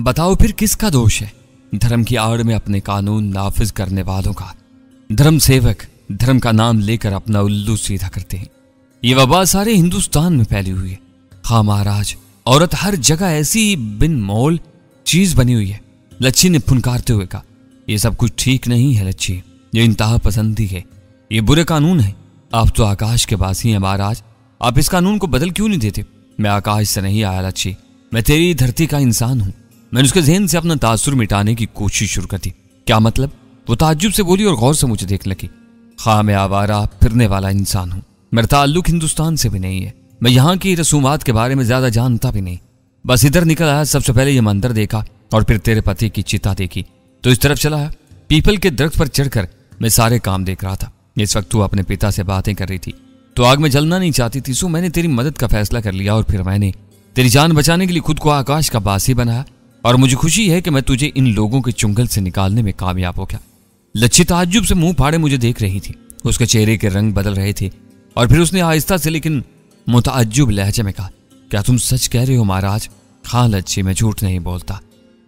बताओ फिर किसका दोष है? धर्म की आड़ में अपने कानून नाफिज करने वालों का। धर्म सेवक धर्म का नाम लेकर अपना उल्लू सीधा करते हैं। ये वबा सारे हिंदुस्तान में फैली हुई है। हाँ महाराज, औरत हर जगह ऐसी बिन मोल चीज बनी हुई है। लच्छी ने फुनकारते हुए कहा, ये सब कुछ ठीक नहीं है लच्छी, ये इंतहा पसंदी है, ये बुरे कानून है। आप तो आकाश के वासी हैं महाराज, आप इस कानून को बदल क्यों नहीं देते? मैं आकाश से नहीं आया लच्छी, मैं तेरी धरती का इंसान हूं। मैंने उसके ज़हन से अपना तासुर मिटाने की कोशिश शुरू कर दी। क्या मतलब? वो ताज्जुब से बोली और गौर से मुझे देख लगी। हाँ, मैं आवारा फिरने वाला इंसान हूँ। मेरा ताल्लुक हिंदुस्तान से भी नहीं है। मैं यहाँ की रसूमात के बारे में ज्यादा जानता भी नहीं। बस इधर निकल आया, सबसे पहले ये मंदिर देखा और फिर तेरे पति की चिता देखी तो इस तरफ चला आया। पीपल के दरख्त पर चढ़कर मैं सारे काम देख रहा था। इस वक्त तू अपने पिता से बातें कर रही थी, तो आग में जलना नहीं चाहती थी। सो मैंने तेरी मदद का फैसला कर लिया और फिर मैंने तेरी जान बचाने के लिए खुद को आकाश का बासी बनाया। और मुझे खुशी है कि मैं तुझे इन लोगों के चुंगल से निकालने में कामयाब हो गया। लच्छी ताज्जुब से मुंह फाड़े मुझे देख रही थी। उसके चेहरे के रंग बदल रहे थे और फिर उसने आहिस्ता से लेकिन मुताज्जुब लहजे में कहा, क्या तुम सच कह रहे हो महाराज? हाँ लच्छी, मैं झूठ नहीं बोलता,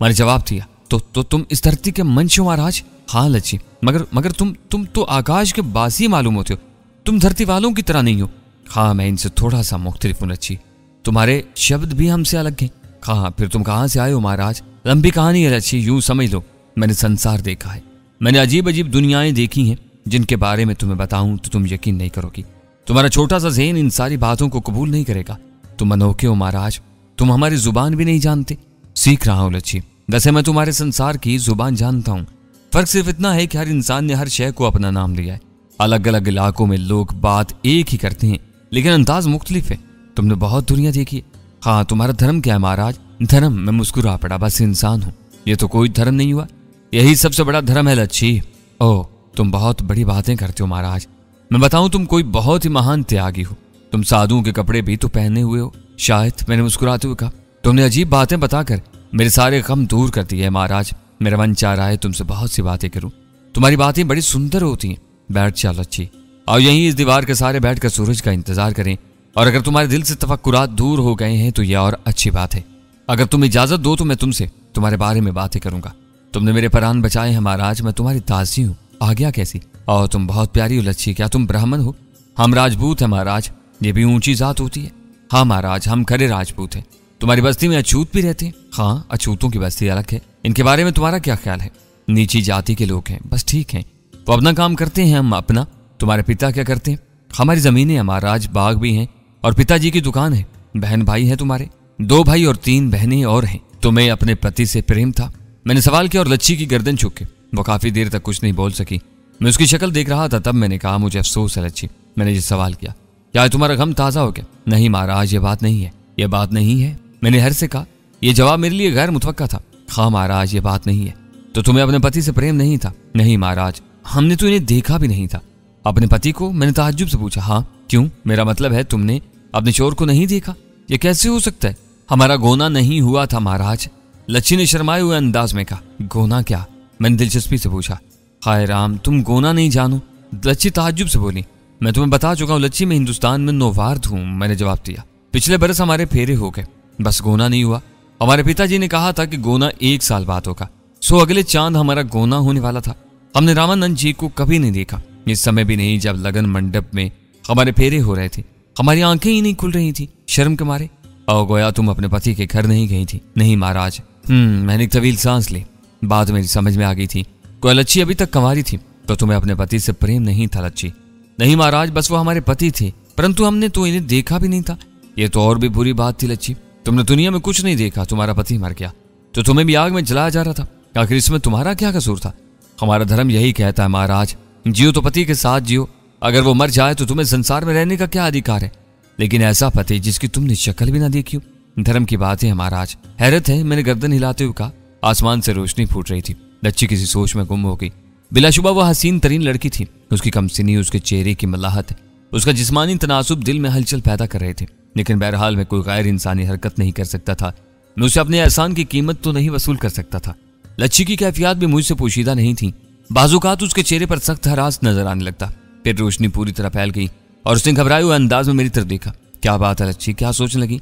मैंने जवाब दिया। तो तुम इस धरती के मंच हो महाराज? हाँ लच्छी, मगर तुम तो आकाश के बासी मालूम होते हो, तुम धरती वालों की तरह नहीं हो। हाँ, मैं इनसे थोड़ा सा मुख्तलिफ हूँ लच्छी, तुम्हारे शब्द भी हमसे अलग हैं। हाँ, फिर तुम कहाँ से आए हो महाराज? लंबी कहानी है लच्छी, यूं समझ लो मैंने संसार देखा है, मैंने अजीब अजीब दुनियाएं देखी हैं जिनके बारे में तुम्हें बताऊं तो तुम यकीन नहीं करोगी। तुम्हारा छोटा सा ज़हन इन सारी बातों को कबूल नहीं करेगा। तुम अनोखे हो महाराज, तुम हमारी जुबान भी नहीं जानते। सीख रहा हूं लच्छी, वैसे मैं तुम्हारे संसार की जुबान जानता हूं। फर्क सिर्फ इतना है कि हर इंसान ने हर शय को अपना नाम लिया है। अलग अलग इलाकों में लोग बात एक ही करते हैं लेकिन अंदाज मुख्तलिफ है। तुमने बहुत दुनिया देखी है। हाँ, तुम्हारा धर्म क्या है महाराज? धर्म? मैं मुस्कुरा पड़ा, बस इंसान हूँ। ये तो कोई धर्म नहीं हुआ, यही सबसे बड़ा धर्म है लच्छी। ओह, तुम बहुत बड़ी बातें करते हो महाराज। मैं बताऊं, तुम कोई बहुत ही महान त्यागी हो। तुम साधुओं के कपड़े भी तो पहने हुए हो शायद, मैंने मुस्कुराते हुए कहा। तुमने अजीब बातें बताकर मेरे सारे गम दूर कर दिए है महाराज। मेरा मन चाह रहा है तुमसे बहुत सी बातें करूं, तुम्हारी बातें बड़ी सुंदर होती हैं। बैठ जा लच्छी, और यहीं इस दीवार के सारे बैठकर सूरज का इंतजार करें। और अगर तुम्हारे दिल से तफक्कुरात दूर हो गए हैं तो यह और अच्छी बात है। अगर तुम इजाजत दो तो मैं तुमसे तुम्हारे बारे में बातें करूंगा। तुमने मेरे प्राण बचाए हैं महाराज, मैं तुम्हारी दासी हूँ। आज्ञा कैसी? और तुम बहुत प्यारी हो लच्छी। क्या तुम ब्राह्मण हो? हम राजपूत हैं महाराज, ये भी ऊंची जात होती है। हाँ महाराज, हम खरे राजपूत हैं। तुम्हारी बस्ती में अछूत भी रहते हैं? हाँ, अछूतों की बस्ती अलग है। इनके बारे में तुम्हारा क्या ख्याल है? नीची जाति के लोग हैं, बस ठीक हैं, वो अपना काम करते हैं, हम अपना। तुम्हारे पिता क्या करते हैं? हमारी जमीनें हैं महाराज, बाग भी हैं और पिताजी की दुकान है। बहन भाई हैं तुम्हारे? 2 भाई और 3 बहनें और हैं। तुम्हें अपने पति से प्रेम था? मैंने सवाल किया और लच्छी की गर्दन झुक के वो काफी देर तक कुछ नहीं बोल सकी। मैं उसकी शक्ल देख रहा था, तब मैंने कहा, मुझे अफसोस है लच्छी, मैंने ये सवाल किया, क्या तुम्हारा गम ताजा हो गया? नहीं महाराज, ये बात नहीं है, ये बात नहीं है, मैंने हर से कहा। यह जवाब मेरे लिए गैर मुतवक्का था। हाँ महाराज, ये बात नहीं है। तो तुम्हें अपने पति से प्रेम नहीं था? नहीं महाराज, हमने तो इन्हें देखा भी नहीं था। अपने पति को? मैंने ताज्जुब से पूछा। हाँ, क्यों? मेरा मतलब है तुमने अपने चोर को नहीं देखा? ये कैसे हो सकता है? हमारा गोना नहीं हुआ था महाराज, लच्छी ने शर्माए हुए अंदाज में कहा। गोना क्या? मैंने दिलचस्पी से पूछा। हाय राम, तुम गोना नहीं जानो? लच्छी ताज्जुब से बोली। मैं तुम्हें बता चुका हूँ लच्छी, मैं हिंदुस्तान में नौवार्द हूँ, मैंने जवाब दिया। पिछले बरस हमारे फेरे हो गए, बस गोना नहीं हुआ। हमारे पिताजी ने कहा था कि गोना 1 साल बाद होगा। सो अगले चांद हमारा गोना होने वाला था। हमने रामानंद जी को कभी नहीं देखा, इस समय भी नहीं जब लगन मंडप में हमारे फेरे हो रहे थे। हमारी आंखें ही नहीं खुल रही थी शर्म के मारे। और गोया तुम अपने पति के घर नहीं गई थी? नहीं महाराज। मैंने एक तवील सांस ली। बात मेरी समझ में आ गई थी। कोई लच्छी अभी तक कंवारी थी, तो तुम्हें अपने पति से प्रेम नहीं था लच्छी? नहीं महाराज, बस वो हमारे पति थे, परंतु हमने तो इन्हें देखा भी नहीं था। ये तो और भी बुरी बात थी लच्छी, तुमने दुनिया में कुछ नहीं देखा, तुम्हारा पति मर गया तो तुम्हें भी आग में जलाया जा रहा था। आखिर इसमें तुम्हारा क्या कसूर था? हमारा धर्म यही कहता है महाराज, जियो तो पति के साथ जियो, अगर वो मर जाए तो तुम्हें संसार में रहने का क्या अधिकार है? लेकिन ऐसा पति जिसकी तुमने शक्ल भी ना देखी हो। धर्म की बात है महाराज। हैरत है, मैंने गर्दन हिलाते हुए कहा। आसमान से रोशनी फूट रही थी। लच्छी किसी सोच में गुम हो गई। बिलाशुबा वह हसीन तरीन लड़की थी। उसकी कमसिनी, उसके चेहरे की मलाहत, उसका जिस्मानी तनासुब दिल में हलचल पैदा कर रहे थे। लेकिन बहरहाल मैं कोई गैर इंसानी हरकत नहीं कर सकता था। मैं उसे अपने एहसान की कीमत तो नहीं वसूल कर सकता था। लच्छी की कैफियत भी मुझसे पोशीदा नहीं थी। बाजुकात उसके चेहरे पर सख्त हरास नजर आने लगता। फिर रोशनी पूरी तरह फैल गई और उसने घबराए हुए अंदाज में मेरी तरफ देखा। क्या बात है लच्छी, क्या सोचने लगी?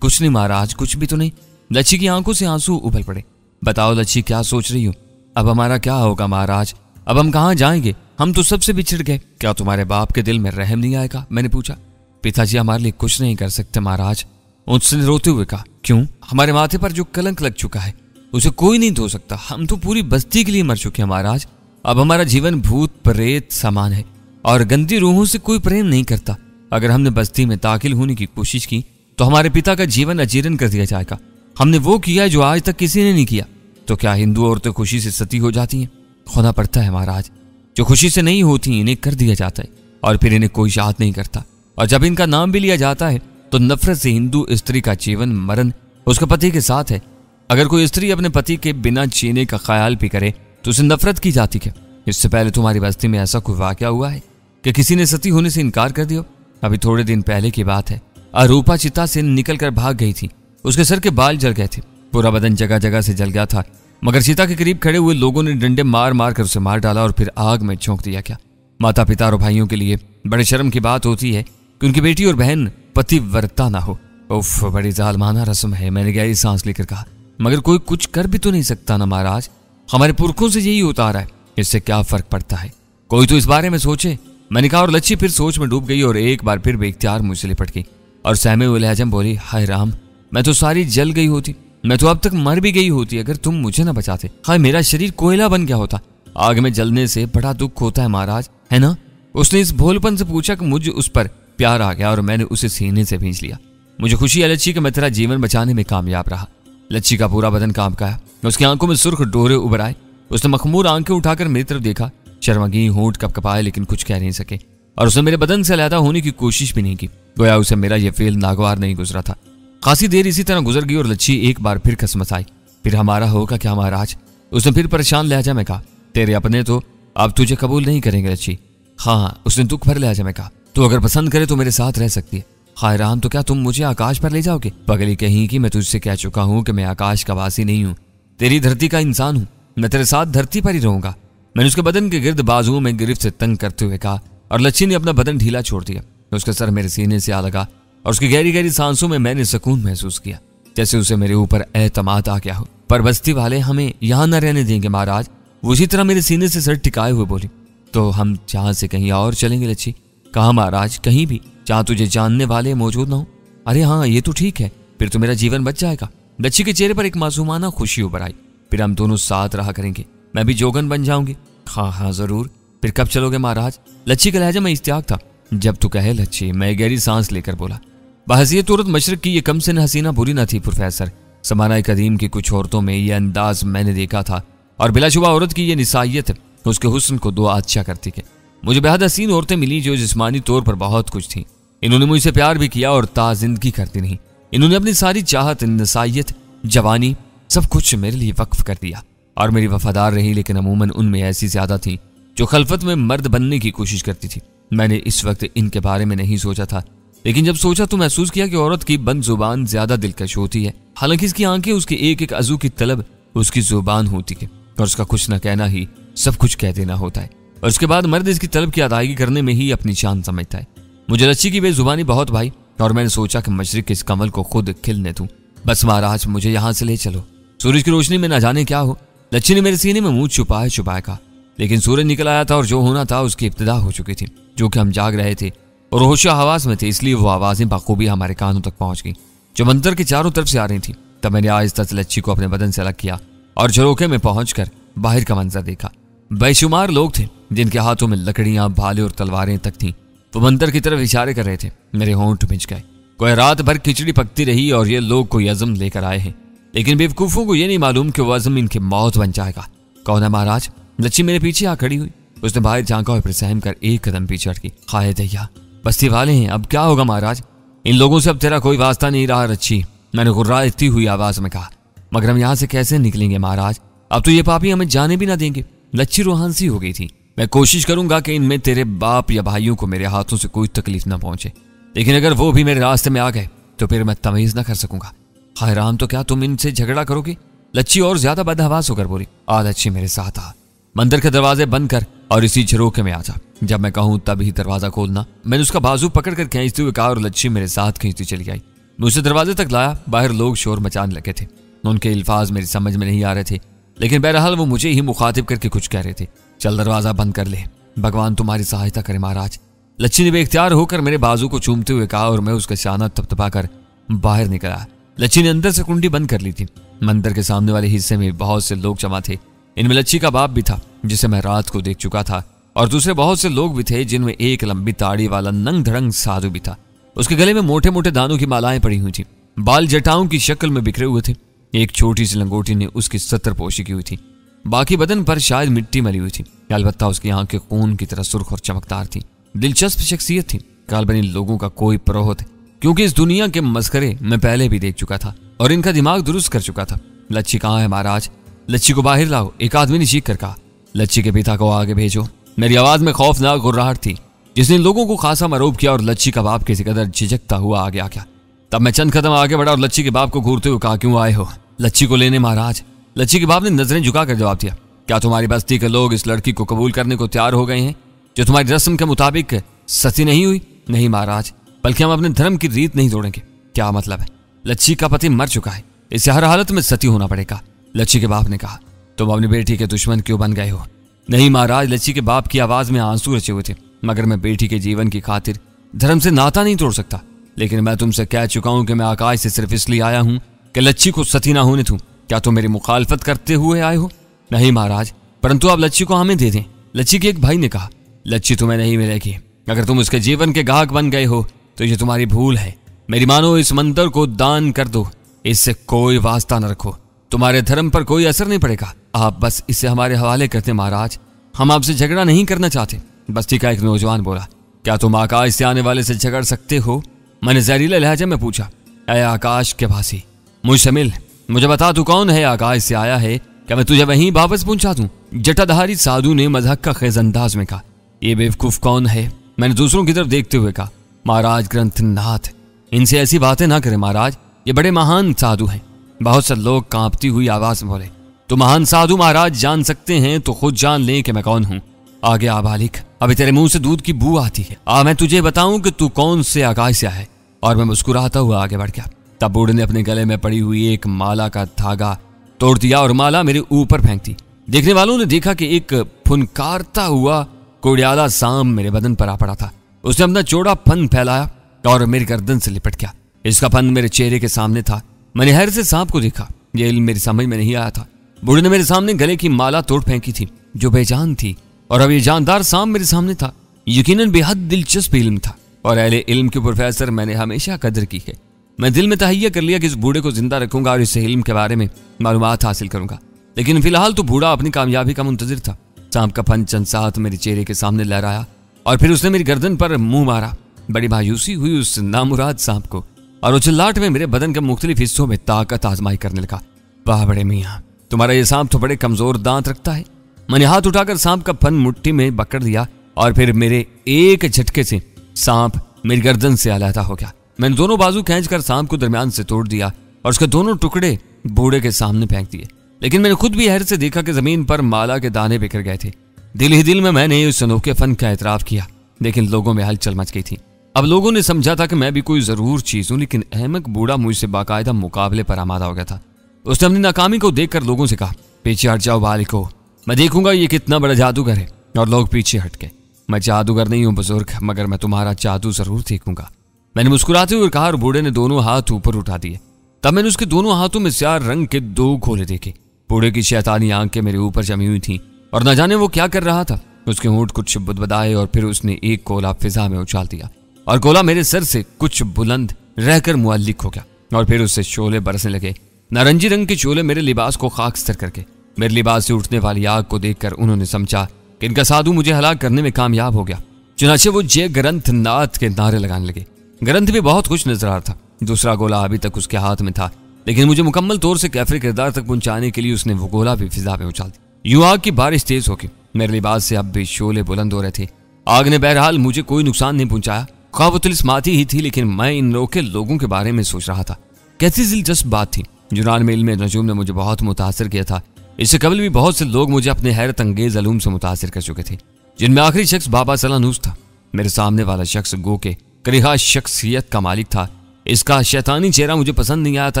कुछ नहीं महाराज, कुछ भी तो नहीं। लच्छी की आंखों से आंसू उबल पड़े। बताओ लच्छी, क्या सोच रही हो? अब हमारा क्या होगा महाराज? अब हम कहाँ जाएंगे? हम तो सबसे बिछड़ गए। क्या तुम्हारे बाप के दिल में रहम नहीं आएगा? मैंने पूछा। पिताजी हमारे लिए कुछ नहीं कर सकते महाराज, उसने रोते हुए कहा। क्यों? हमारे माथे पर जो कलंक लग चुका है उसे कोई नहीं धो सकता। हम तो पूरी बस्ती के लिए मर चुके हैं महाराज। अब हमारा जीवन भूत प्रेत समान है और गंदी रूहों से कोई प्रेम नहीं करता। अगर हमने बस्ती में दाखिल होने की कोशिश की तो हमारे पिता का जीवन अजीर्ण कर दिया जाएगा। हमने वो किया है जो आज तक किसी ने नहीं किया। तो क्या हिंदू औरतें खुशी से सती हो जाती हैं? होना पड़ता है महाराज। जो खुशी से नहीं होती इन्हें कर दिया जाता है और फिर इन्हें कोई याद नहीं करता। और जब इनका नाम भी लिया जाता है तो नफरत से। हिंदू स्त्री का जीवन मरण उसके पति के साथ है। अगर कोई स्त्री अपने पति के बिना जीने का ख्याल भी करे तो उसे नफरत की जाती है। इससे पहले तुम्हारी बस्ती में ऐसा कोई वाकया हुआ है कि किसी ने सती होने से इनकार कर दिया? अभी थोड़े दिन पहले की बात है। अरूपा चिता से निकलकर भाग गई थी। उसके सर के बाल जल गए थे, पूरा बदन जगह जगह से जल गया था, मगर चिता के करीब खड़े हुए लोगों ने डंडे मार मार कर उसे मार डाला और फिर आग में झोंक दिया। क्या माता पिता और भाइयों के लिए बड़े शर्म की बात होती है कि उनकी बेटी और बहन पतिव्रता ना हो। उफ, बड़ी जालमाना रस्म है। मैंने गहरी सांस लेकर कहा। मगर कोई कुछ कर भी तो नहीं सकता ना महाराज। हमारे पुरखों से यही होता आ रहा है, इससे क्या फर्क पड़ता है? कोई तो इस बारे में सोचे। मैंने कहा और लच्छी फिर सोच में डूब गई और एक बार फिर बेख्तियार मुझसे लिपट गई और सहमे हुए लहजे में बोली, हाय राम, मैं तो सारी जल गई होती। मैं तो अब तक मर भी गई होती अगर तुम मुझे ना बचाते। हाय, मेरा शरीर कोयला बन गया होता। आग में जलने से बड़ा दुख होता है महाराज, है ना? उसने इस भोलपन से पूछा कि मुझे उस पर प्यार आ गया और मैंने उसे सीने से भींच लिया। मुझे खुशी है लच्छी कि मैं तेरा जीवन बचाने में कामयाब रहा। लच्छी का पूरा बदन कांप गया, उसकी आंखों में सुर्ख डोरे उभर आए। उसने मखमूर आंखें उठाकर मेरी तरफ देखा। शर्मगी होंठ कपकपाए लेकिन कुछ कह नहीं सके और उसने मेरे बदन से अलहदा होने की कोशिश भी नहीं की। गोया उसे मेरा यह फेल नागवार नहीं गुजरा था। खासी देर इसी तरह गुजर गई और लच्छी एक बार फिर कसमसाई। फिर हमारा होगा क्या महाराज? उसने फिर परेशान लहजा में कहा। तेरे अपने तो अब तुझे कबूल नहीं करेंगे लच्छी। हाँ, उसने दुख भर लहजा में कहा। तू अगर पसंद करे तो मेरे साथ रह सकती है। हाय राम, तो क्या तुम मुझे आकाश पर ले जाओगे? पगली कहीं कि मैं तुझसे कह चुका हूं कि मैं आकाश का वासी नहीं हूं, तेरी धरती का इंसान हूं। मैं तेरे साथ धरती पर ही रहूंगा। मैंने उसके बदन के गिर्द बाजुओं में गिरफ्त से तंग करते हुए कहा और लच्छी ने अपना बदन ढीला छोड़ दिया। उसका सर मेरे सीने से आ लगा और उसकी गहरी गहरी सांसों में मैंने सुकून महसूस किया, जैसे उसे मेरे ऊपर एतमाद आ गया हो। पर बस्ती वाले हमें यहाँ न रहने देंगे महाराज। वो उसी तरह मेरे सीने से सर टिकाए हुए बोली। तो हम जहाँ से कहीं और चलेंगे लच्छी? कहा महाराज? कहीं भी जहाँ तुझे जानने वाले मौजूद ना हो। अरे हाँ, ये तो ठीक है, फिर तो मेरा जीवन बच जाएगा। लच्छी के चेहरे पर एक मासूमाना खुशी उभर आई। फिर हम दोनों साथ रहा करेंगे, मैं भी जोगन बन जाऊंगी। हाँ हाँ जरूर। फिर कब चलोगे महाराज? लच्छी का लहजा में इश्तियाक था। जब तू कहे लच्छी, मैं गहरी सांस लेकर बोला। बहसियत औरत मशरक की ये कम से न हसीना बुरी न थी प्रोफेसर। ज़माना कदीम की कुछ औरतों में ये अंदाज मैंने देखा था और बिलाशुबा औरत की ये निसाइयत उसके हुस्न को दो अच्छा करती है। मुझे बेहद हसीन औरतें मिली जो जिस्मानी तौर पर बहुत कुछ थी। इन्होंने मुझसे प्यार भी किया और ताजिंदगी करती नहीं। इन्होंने अपनी सारी चाहत, नसाइयत, जवानी सब कुछ मेरे लिए वक्फ कर दिया और मेरी वफादार रही। लेकिन अमूमन उनमें ऐसी ज्यादा थी जो खलफत में मर्द बनने की कोशिश करती थी। मैंने इस वक्त इनके बारे में नहीं सोचा था, लेकिन जब सोचा तो महसूस किया कि औरत की बंद जुबान ज्यादा दिलकश होती है। हालांकि इसकी आंखें उसके एक एक अज़ू की तलब उसकी जुबान होती है और उसका कुछ न कहना ही सब कुछ कह देना होता है और उसके बाद मर्द इसकी तलब की अदायगी करने में ही अपनी शान समझता है। मुझे लच्छी की बेजुबानी बहुत भाई और मैंने सोचा कि मशरिक के इस कमल को खुद खिलने दूं। बस महाराज, मुझे यहाँ से ले चलो। सूरज की रोशनी में न जाने क्या हो। लच्छी ने मेरे सीने में मुंह छुपाए छुपाए कहा। लेकिन सूरज निकल आया था और जो होना था उसकी इब्तिदा हो चुकी थी। जो कि हम जाग रहे थे और होशो हवास में थे, इसलिए वो आवाजें बखूबी हमारे कानों तक पहुंच गई जो मंतर के चारों तरफ से आ रही थी। तब मैंने आहिस्ता से लच्छी को अपने बदन से अलग किया और झरोखे में पहुंचकर बाहर का मंजर देखा। बेशुमार लोग थे जिनके हाथों में लकड़ियां, भाले और तलवारें तक थीं। वो मंतर की तरफ इशारे कर रहे थे। मेरे होंठ भिंच गए। कोई रात भर खिचड़ी पकती रही और ये लोग कोई अज़म लेकर आए हैं, लेकिन बेवकूफों को ये नहीं मालूम कि वो अज़म इनकी मौत बन जाएगा। कौन है महाराज? लच्छी मेरे पीछे आ खड़ी हुई। उसने बाहर झांका और फिर सहम कर एक कदम पीछे हटकी। हाय दैया, बस्ती वाले हैं, अब क्या होगा महाराज? इन लोगों से अब तेरा कोई वास्ता नहीं रहा लच्छी, मैंने गुर्राती हुई आवाज में कहा। मगर हम यहाँ से कैसे निकलेंगे महाराज? अब तो ये पापी हमें जाने भी ना देंगे। लच्छी रूहानसी हो गई थी। मैं कोशिश करूंगा कि इनमें तेरे बाप या भाइयों को मेरे हाथों से कोई तकलीफ ना पहुंचे, लेकिन अगर वो भी मेरे रास्ते में आ गए तो फिर मैं तमीज ना कर सकूंगा। हाय राम, तो क्या तुम इनसे झगड़ा करोगे? लच्छी और ज्यादा बदहवास होकर बोली। आ लच्छी, मेरे साथ आ। मंदिर के दरवाजे बंद कर और इसी झरोखे में आ जा। जब मैं कहूं तब ही दरवाजा खोलना। मैंने उसका बाजू पकड़कर खींचते हुए कहा और लच्छी मेरे साथ खींचती चली आई। मैं उसे दरवाजे तक लाया। बाहर लोग शोर मचाने लगे थे। उनके अल्फाज मेरी समझ में नहीं आ रहे थे, लेकिन बहरहाल वो मुझे ही मुखातिब करके कुछ कह रहे थे। चल दरवाजा बंद कर ले, भगवान तुम्हारी सहायता करे महाराज। लच्छी ने बेख्तियार होकर मेरे बाजू को चूमते हुए कहा और मैं उसका शाना थपथपा कर बाहर निकला। लच्छी ने अंदर से कुंडी बंद कर ली थी। मंदिर के सामने वाले हिस्से में बहुत से लोग जमा थे। इनमें लच्छी का बाप भी था, जिसे मैं रात को देख चुका था, और दूसरे बहुत से लोग भी थे, जिनमें एक लंबी ताड़ी वाला नंग धड़ंग साधु भी था। उसके गले में मोटे मोटे दानों की मालाएं पड़ी हुई थी। बाल जटाओं की शक्ल में बिखरे हुए थे। एक छोटी सी लंगोटी ने उसकी सतर पोशी की हुई थी। बाकी बदन पर शायद मिट्टी मली हुई थी। अलबत्ता उसकी आंखें खून की तरह सुर्ख और चमकदार थी। दिलचस्प शख्सियत थी। काल्पनिक लोगों का कोई प्रोह थे, क्योंकि इस दुनिया के मस्करे मैं पहले भी देख चुका था और इनका दिमाग दुरुस्त कर चुका था। लच्छी कहाँ है महाराज? लच्छी को बाहर लाओ, एक आदमी ने चीख कर कहा। लच्छी के पिता को आगे भेजो। मेरी आवाज में खौफनाक गुर्राहट थी, जिसने लोगों को खासा मरोब किया, और लच्छी का बाप किसी कदर झिझकता हुआ आगे आ गया। तब मैं चंद कदम आगे बढ़ा और लच्छी के बाप को घूरते हुए कहा, क्यों आए हो? लच्छी को लेने महाराज। लच्छी के बाप ने नजरें झुकाकर जवाब दिया, क्या तुम्हारी बस्ती के लोग इस लड़की को कबूल करने को तैयार हो गए हैं, जो तुम्हारी रस्म के मुताबिक सती नहीं हुई? नहीं महाराज, बल्कि हम अपने धर्म की रीत नहीं तोड़ेंगे। क्या मतलब है? लच्छी का पति मर चुका है, इसे हर हालत में सती होना पड़ेगा। लच्छी के बाप ने कहा, तुम अपनी बेटी के दुश्मन क्यों बन गए हो? नहीं महाराज, लच्छी के बाप की आवाज में आंसू रचे हुए थे, मगर मैं बेटी के जीवन की खातिर धर्म से नाता नहीं तोड़ सकता। लेकिन मैं तुमसे कह चुका हूं कि मैं आकाश से सिर्फ इसलिए आया हूं कि लच्छी को सती ना होने दूं। क्या तुम मेरी मुखालफत करते हुए आए हो? नहीं महाराज, परंतु आप लच्छी को हमें दे दें। लच्छी के एक भाई ने कहा, लच्छी तुम्हें नहीं मिलेगी। अगर तुम उसके जीवन के गाहक बन गए हो तो ये तुम्हारी भूल है। मेरी मानो, इस मंदिर को दान कर दो, इससे कोई वास्ता न रखो, तुम्हारे धर्म पर कोई असर नहीं पड़ेगा। आप बस इसे हमारे हवाले करते महाराज, हम आपसे झगड़ा नहीं करना चाहते। बस्ती का एक नौजवान बोला, क्या तुम आकाश से आने वाले से झगड़ सकते हो? मैंने जहरीले लहजे में पूछा, ऐ आकाश के भासी, मुझसे मिल, मुझे बता तू कौन है? आकाश से आया है क्या मैं तुझे वहीं वापस पहुंचा दूं? जटाधारी साधु ने मजाक का खेज अंदाज में कहा। ये बेवकूफ कौन है? मैंने दूसरों की तरफ देखते हुए कहा, महाराज ग्रंथनाथ। इनसे ऐसी बातें ना करें महाराज, ये बड़े महान साधु हैं। बहुत से लोग कांपती हुई आवाज में बोले, तो महान साधु महाराज जान सकते हैं तो खुद जान लें कि मैं कौन हूं। आगे आ बालिक, अभी तेरे मुंह से दूध की बू आती है। मैं तुझे बताऊं कि तू कौन से आकाश से है। और मैं मुस्कुराता हुआ आगे बढ़ गया। तब बूढ़े ने अपने गले में पड़ी हुई एक माला का धागा तोड़ दिया और माला मेरे ऊपर फेंक दी। देखने वालों ने देखा कि एक फुनकारता हुआ कोड़ियाला सांप मेरे बदन पर आ पड़ा था। उसने अपना चौड़ा फन फैलाया और मेरी गर्दन से लिपट गया। इसका फन मेरे चेहरे के सामने था। मैंने हैर से सांप को देखा। यह इल्म मेरी समझ में नहीं आया था। बूढ़े ने मेरे सामने गले की माला तोड़ फेंकी थी, जो बेजान थी, और अब ये जानदार सांप मेरे सामने था। यकीनन बेहद दिलचस्प इल्म था, और अहले इल्म के प्रोफेसर मैंने हमेशा कदर की है। मैं दिल में तहैया कर लिया कि इस बूढ़े को जिंदा रखूंगा और इससे इल्म के बारे में मालूमात हासिल करूंगा। लेकिन फिलहाल तो बूढ़ा अपनी कामयाबी का मुंतजिर था। सांप का फन चंद साथ मेरे चेहरे के सामने लहराया और फिर उसने मेरी गर्दन पर मुंह मारा। बड़ी मायूसी हुई उस नामुराद सांप को, और उछलाहट में मेरे बदन के मुख्तलिफ हिस्सों में ताकत आजमाई करने लगा। वाह बड़े मियाँ, तुम्हारा ये सांप तो बड़े कमजोर दांत रखता है। मैंने हाथ उठाकर सांप का फन मुट्ठी में पकड़ दिया और फिर मेरे एक झटके से सांप मेरी गर्दन से अलहदा हो गया। मैंने दोनों बाजू खींचकर सांप को दरमियान से तोड़ दिया और उसके दोनों टुकड़े बूढ़े के सामने फेंक दिए। लेकिन मैंने खुद भी हैरत से देखा कि जमीन पर माला के दाने बिखर गए थे। दिल ही दिल में मैंने उस अनोखे फन का एतराफ किया, लेकिन लोगों में हलचल मच गई थी। अब लोगों ने समझा था कि मैं भी कोई जरूर चीज हूं, लेकिन अहमक बूढ़ा मुझसे बाकायदा मुकाबले पर आमादा हो गया था। उसने अपनी नाकामी को देखकर लोगों से कहा, पीछे हट जाओ बालिको, मैं देखूंगा ये कितना बड़ा जादूगर है। और लोग पीछे हट गए। मैं जादूगर नहीं हूं बुजुर्ग, मगर मैं तुम्हारा जादू जरूर देखूंगा। मैंने मुस्कुराते हुए कहा और बूढ़े ने दोनों हाथ ऊपर उठा दिए। तब मैंने उसके दोनों हाथों में स्याह रंग के 2 गोले देखे। बूढ़े की शैतानी आंखें मेरे ऊपर जमी हुई थी और न जाने वो क्या कर रहा था। उसके होंठ कुछ बुदबुदाए और फिर उसने एक गोला फिजा में उछाल दिया और गोला मेरे सर से कुछ बुलंद रहकर मुअल्लिक हो गया और फिर उससे शोले बरसने लगे। नारंगी रंग के शोले मेरे लिबास को खाकस्तर करके। मेरे लिबास से उठने वाली आग को देखकर उन्होंने समझा कि इनका साधु मुझे हलाक करने में कामयाब हो गया। चुनाचे वो जय ग्रंथनाथ के नारे लगाने लगे। ग्रंथ भी बहुत खुश नजर आ रहा था। दूसरा गोला अभी तक उसके हाथ में था, लेकिन मुझे मुकम्मल तौर से कैफरे किरदार तक पहुंचाने के लिए उसने वो गोला भी फिजा में उछाल दिया। यूं आग की बारिश तेज होगी। मेरे लिबास से अब भी शोले बुलंद हो रहे थे। आग ने बहरहाल मुझे कोई नुकसान नहीं पहुंचाया। ख्वाब वो तिलिस्माती ही थी, लेकिन मैं इन अनोखे लोगों के बारे में सोच रहा था। कैसी दिलचस्प बात थी। यूनान में इल्म नजूम ने मुझे बहुत मुतासिर किया था। इससे कबल भी बहुत से लोग मुझे अपने हैरत अंगेज अलूम से मुतासिर कर चुके थे, जिनमें आखिरी शख्स बाबा सलानूस था। मेरे सामने वाला शख्स गो के करिहा शख्सियत का मालिक था। इसका शैतानी चेहरा मुझे पसंद नहीं आया था,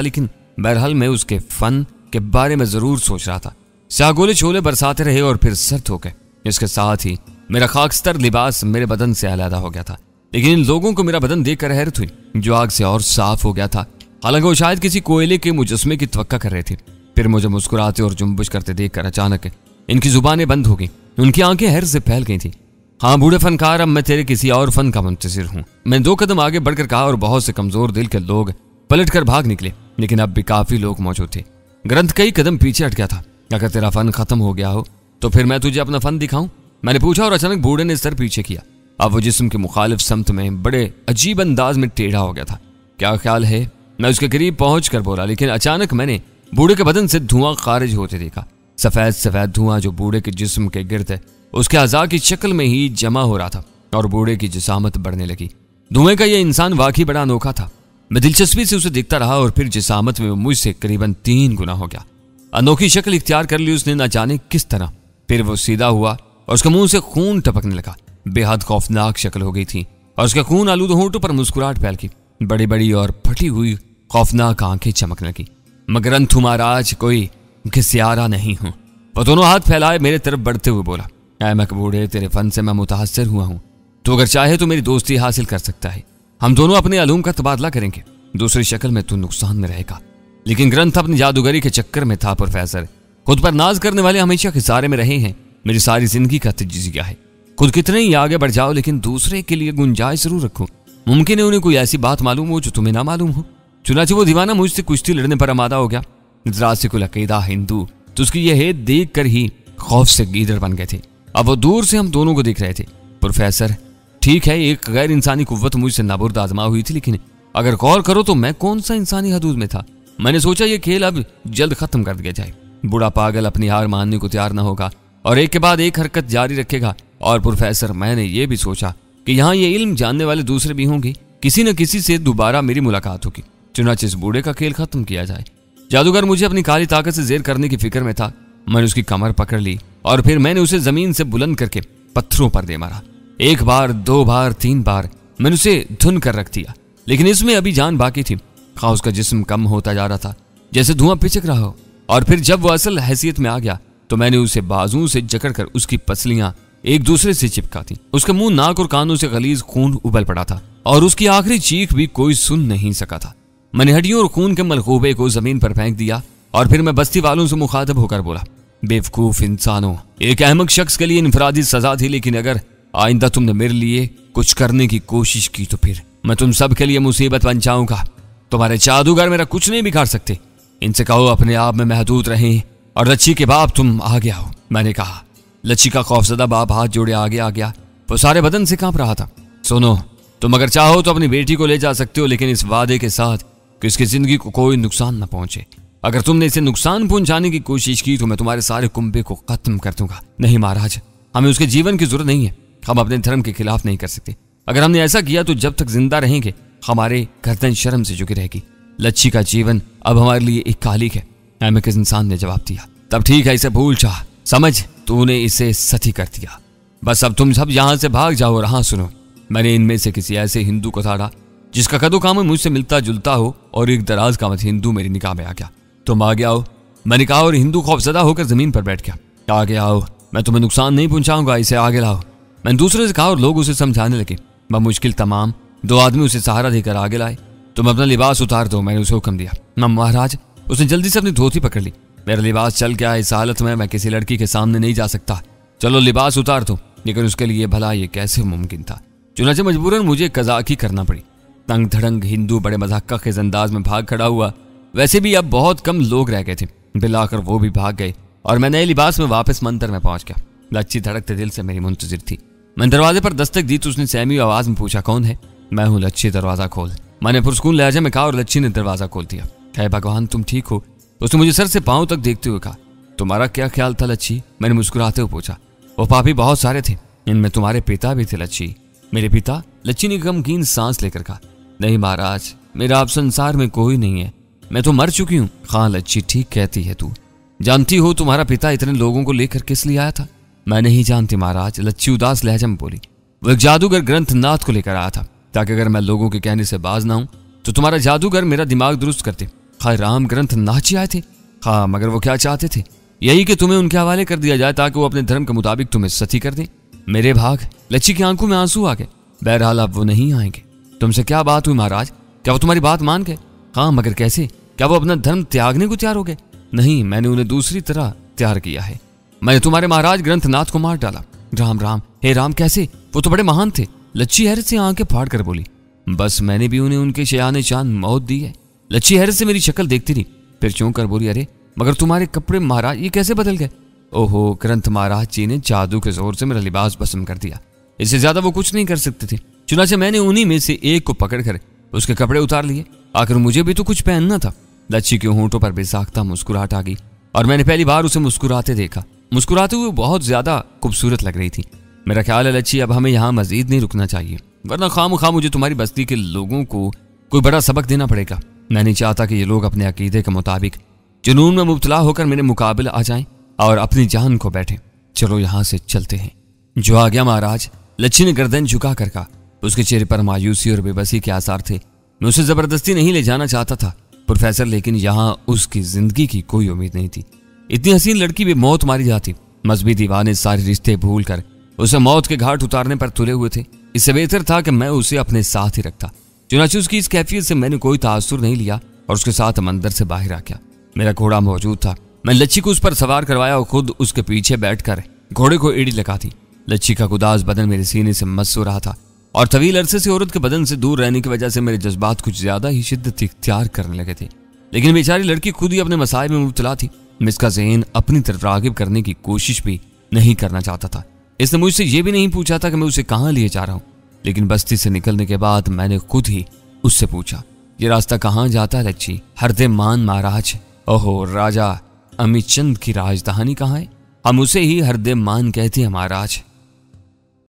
लेकिन बहरहाल मैं उसके फन के बारे में जरूर सोच रहा था। स्यागोले छोले बरसाते रहे और फिर सर्द हो गए। इसके साथ ही मेरा खाकस्तर लिबास मेरे बदन से अलहदा हो गया था। लेकिन इन लोगों को मेरा बदन देखकर हैरत हुई, जो आग से और साफ हो गया था। हालांकि वो शायद किसी कोयले के मुजस्मे की तवक्का कर रहे थे। फिर मुझे मुस्कुराते और जुम्बिश करते देखकर अचानक इनकी जुबानें बंद हो गई, उनकी आंखें हैरत से फैल गई थी। हाँ बूढ़े फनकार, अब मैं तेरे किसी और फन का मुंतजिर हूँ। मैं 2 कदम आगे बढ़कर कहा और बहुत से कमजोर दिल के लोग पलट कर भाग निकले, लेकिन अब भी काफी लोग मौजूद थे। ग्रंथ कई कदम पीछे हट गया था। अगर तेरा फन खत्म हो गया हो तो फिर मैं तुझे अपना फन दिखाऊं, मैंने पूछा और अचानक बूढ़े ने सर पीछे किया। अब वो जिस्म के मुखालिफ समत में बड़े अजीब अंदाज में टेढ़ा हो गया था। क्या ख्याल है, मैं उसके करीब पहुंच कर बोला, लेकिन अचानक मैंने बूढ़े के बदन से धुआं खारिज होते देखा। सफेद सफेद धुआं जो बूढ़े के जिस्म के गिर्द उसके अज़ा की शक्ल में ही जमा हो रहा था और बूढ़े की जिसामत बढ़ने लगी। धुएं का यह इंसान वाकई बड़ा अनोखा था। मैं दिलचस्पी से उसे देखता रहा और फिर जिसामत में मुझसे करीबन 3 गुना हो गया। अनोखी शक्ल इख्तियार कर ली उसने, न जाने किस तरह। फिर वो सीधा हुआ और उसके मुंह से खून टपकने लगा। बेहद खौफनाक शक्ल हो गई थी और उसके खून आलूद होंठों पर मुस्कुराहट फैल गई। बड़ी बड़ी और फटी हुई खौफनाक आंखें चमकने लगी। मगर अंतु महाराज कोई घिसियारा नहीं हूं। वो दोनों हाथ फैलाए मेरे तरफ बढ़ते हुए बोला, ऐ मकबूड़े, तेरे फन से मैं मुतासर हुआ हूं। तो अगर चाहे तो मेरी दोस्ती हासिल कर सकता है। हम दोनों अपने अलूम का तबादला करेंगे। दूसरी शक्ल में तू नुकसान में रहेगा। लेकिन ग्रंथ अपनी जादूगरी के चक्कर में था प्रोफेसर। खुद पर नाज करने वाले हमेशा खिसारे में रहे हैं। मेरी सारी जिंदगी का तजिया है। खुद कितने ही आगे बढ़ जाओ, लेकिन दूसरे के लिए गुंजाइश जरूर रखो। मुमकिन है उन्हें कोई ऐसी बात मालूम हो जो तुम्हें ना मालूम हो। चुनाचे वो दीवाना मुझसे कुश्ती लड़ने पर आमादा हो गया। रासिकुल अकीदा हिंदू तो उसकी यह हेत देख कर ही खौफ से गीदड़ बन गए थे। अब वो दूर से हम दोनों को देख रहे थे। प्रोफेसर, ठीक है, एक गैर इंसानी कुव्वत मुझसे नाबुर्द आजमा हुई थी, लेकिन अगर गौर करो तो मैं कौन सा इंसानी हदूद में था। मैंने सोचा ये खेल अब जल्द खत्म कर दिया जाए। बूढ़ा पागल अपनी हार मानने को तैयार न होगा और एक के बाद एक हरकत जारी रखेगा। और प्रोफेसर, मैंने ये भी सोचा कि यहाँ ये इल्म जानने वाले दूसरे भी होंगे। किसी न किसी से दोबारा मेरी मुलाकात होगी। चुनाचे इस बूढ़े का खेल खत्म किया जाए। जादूगर मुझे अपनी काली ताकत से जेर करने की फिक्र में था। मैंने उसकी कमर पकड़ ली और फिर मैंने उसे जमीन से बुलंद करके पत्थरों पर दे मारा। 1 बार, 2 बार, 3 बार मैंने उसे धुन कर रख दिया, लेकिन इसमें अभी जान बाकी थी। खा उसका जिस्म कम होता जा रहा था, जैसे धुआं पिचक रहा हो। और फिर जब वो असल हैसियत में आ गया तो मैंने उसे बाजुओं से जकड़कर उसकी पसलियां एक दूसरे से चिपका थी। उसके मुंह, नाक और कानों से गलीज खून उबल पड़ा था और उसकी आखिरी चीख भी कोई सुन नहीं सका था। मैंने हड्डियों और खून के मलखूबे को जमीन पर फेंक दिया और फिर मैं बस्ती वालों से मुखातब होकर बोला, बेवकूफ इंसानों, एक अहमक शख्स के लिए इनफरादी सजा थी, लेकिन अगर आइंदा तुमने मेरे लिए कुछ करने की कोशिश की तो फिर मैं तुम सब के लिए मुसीबत बन जाऊंगा। तुम्हारे जादूगर मेरा कुछ नहीं बिगाड़ सकते। इनसे कहो अपने आप में महदूद रहें और लच्छी के बाप तुम आगे आओ। मैंने कहा। लच्छी का खौफजदा बाप हाथ जोड़े आगे आ गया। वो सारे बदन से कांप रहा था। सुनो, तुम अगर चाहो तो अपनी बेटी को ले जा सकते हो, लेकिन इस वादे के साथ कि इसकी जिंदगी को कोई नुकसान न पहुंचे। अगर तुमने इसे नुकसान पहुंचाने की कोशिश की तो मैं तुम्हारे सारे कुंबे को खत्म कर दूंगा। नहीं महाराज, हमें उसके जीवन की जरूरत नहीं है। हम अपने धर्म के खिलाफ नहीं कर सकते। अगर हमने ऐसा किया तो जब तक जिंदा रहेंगे हमारे गर्दन शर्म से झुकी रहेगी। लच्छी का जीवन अब हमारे लिए एक कालिक है। अहमक इंसान ने जवाब दिया। तब ठीक है, इसे भूल जा। समझ, तूने इसे सती कर दिया। बस अब तुम सब यहाँ से भाग जाओ। और हाँ सुनो, मैंने इनमें से किसी ऐसे हिंदू को थाड़ा जिसका कदो काम मुझसे मिलता जुलता हो और एक दराज का मत हिंदू मेरी निगाह में आ गया। तुम आगे आओ, मैंने कहा, और हिंदू खौफजदा होकर जमीन पर बैठ गया। आगे आओ, मैं तुम्हें नुकसान नहीं पहुंचाऊंगा, इसे आगे लाओ। मैंने दूसरे से कहा और लोग उसे समझाने लगे। मुश्किल तमाम 2 आदमी उसे सहारा देकर आगे लाए। तुम अपना लिबास उतार दो, मैंने उसे हुक्म दिया। महाराज, उसने जल्दी से अपनी धोती पकड़ ली। मेरा लिबास चल गया, इस हालत में मैं किसी लड़की के सामने नहीं जा सकता। चलो लिबास उतार दो। लेकिन उसके लिए भला ये कैसे मुमकिन था। चुनाचे मजबूरन मुझे कज़ाकी करना पड़ी। तंग धड़ंग हिंदू बड़े मज़ाक़ के अंदाज में भाग खड़ा हुआ। वैसे भी अब बहुत कम लोग रह गए थे। बिलाकर वो भी भाग गए और मैं नए लिबास में वापस मंदिर में पहुंच गया। लच्छी धड़कते दिल से मेरी मुंतजिर थी। मैंने दरवाजे पर दस्तक दी तो उसने सहमी आवाज में पूछा, कौन है? मैं हूँ लच्छी, दरवाजा खोल। मैंने पुरस्कून लहजे में कहा और लच्छी ने दरवाजा खोल दिया। है भगवान, तुम ठीक हो? उसने मुझे सर से पांव तक देखते हुए कहा। तुम्हारा क्या ख्याल था लच्छी? मैंने मुस्कुराते हुए पूछा। वो पापी बहुत सारे थे, इनमें तुम्हारे पिता भी थे लच्छी। मेरे पिता? लच्छी ने गमगीन सांस लेकर कहा। नहीं महाराज, मेरा अब संसार में कोई नहीं है, मैं तो मर चुकी हूँ। हाँ लच्छी, ठीक कहती है तू। जानती हो तुम्हारा पिता इतने लोगों को लेकर किस लिए आया था? मैं नहीं जानती महाराज, लच्छी उदास लहजा में बोली। वो एक जादूगर ग्रंथनाथ को लेकर आया था, ताकि अगर मैं लोगों के कहने से बाज ना हूं तो तुम्हारा जादूगर मेरा दिमाग दुरुस्त करते हाँ, राम ग्रंथ नाथ जी आए थे। हाँ, मगर वो क्या चाहते थे? यही कि तुम्हें उनके हवाले कर दिया जाए ताकि वो अपने धर्म के मुताबिक तुम्हें सती कर दें। मेरे भाग, लच्छी की आंखों में आंसू आ गए। बहरहाल अब वो नहीं आएंगे। तुमसे क्या बात हुई महाराज? क्या वो तुम्हारी बात मान गए? हाँ, मगर कैसे? क्या वो अपना धर्म त्यागने को तैयार हो गए? नहीं, मैंने उन्हें दूसरी तरह तैयार किया है। मैंने तुम्हारे महाराज ग्रंथनाथ को मार डाला। राम राम, हे राम, कैसे? वो तो बड़े महान थे। लच्छी हैरत से आंखें फाड़ कर बोली। बस मैंने भी उन्हें उनके शयाने चांद मौत दी है। लच्छी हैरत से मेरी शक्ल देखती रही, फिर चौंक कर बोली, अरे मगर तुम्हारे कपड़े महाराज ये कैसे बदल गए? ओहो, ग्रंथ महाराज जी ने जादू के जोर से मेरा लिबास भस्म कर दिया। इससे ज्यादा वो कुछ नहीं कर सकते थे। चुनाचे मैंने उन्हीं में से एक को पकड़कर उसके कपड़े उतार लिए। आखिर मुझे भी तो कुछ पहनना था। लच्छी के होंठों पर बेसाख्ता मुस्कुराहट आ गई और मैंने पहली बार उसे मुस्कुराते देखा। मुस्कुराते हुए बहुत ज्यादा खूबसूरत लग रही थी। मेरा ख्याल है लच्छी, अब हमें यहाँ मजीद नहीं रुकना चाहिए, वरना खामखा मुझे तुम्हारी बस्ती के लोगों को कोई बड़ा सबक देना पड़ेगा। मैं नहीं चाहता कि ये लोग अपने अकीदे के मुताबिक जुनून में मुब्तला होकर मेरे मुकाबले आ जाएं और अपनी जान को बैठे। चलो यहाँ से चलते हैं। जो आ गया महाराज, लच्छी ने गर्दन झुका कर कहा। उसके चेहरे पर मायूसी और बेबसी के आसार थे। मैं उसे जबरदस्ती नहीं ले जाना चाहता था प्रोफेसर, लेकिन यहाँ उसकी जिंदगी की कोई उम्मीद नहीं थी। इतनी हसीन लड़की भी मौत मारी जाती। मजहबी दीवाने सारे रिश्ते भूल कर उसे मौत के घाट उतारने पर तुले हुए थे। इससे बेहतर था कि मैं उसे अपने साथ ही रखता। चुनांचे उसकी इस कैफियत से मैंने कोई तासुर नहीं लिया और उसके साथ मंदिर से बाहर आ गया। मेरा घोड़ा मौजूद था। मैं लच्छी को उस पर सवार करवाया और खुद उसके पीछे बैठकर घोड़े को एड़ी लगा दी। लच्छी का गुदाज बदन मेरे सीने से मस हो रहा था और तवील अरसे से औरत के बदन से दूर रहने की वजह से मेरे जज्बात कुछ ज्यादा ही शिद्दत इख्तियार करने लगे थे। लेकिन बेचारी लड़की खुद ही अपने मसाइब में मुब्तला थी। मैं इसका ज़हन अपनी तरफ रागिब करने की कोशिश भी नहीं करना चाहता था। इसने मुझसे ये भी नहीं पूछा था कि मैं उसे कहाँ लिए जा रहा हूँ। लेकिन बस्ती से निकलने के बाद मैंने खुद ही उससे पूछा, ये रास्ता कहाँ जाता है लच्छी? हरदे मान महाराज। ओहो, राजा अमिचंद की राजधानी कहाँ है? हम उसे ही हरदे मान कहते हैं महाराज।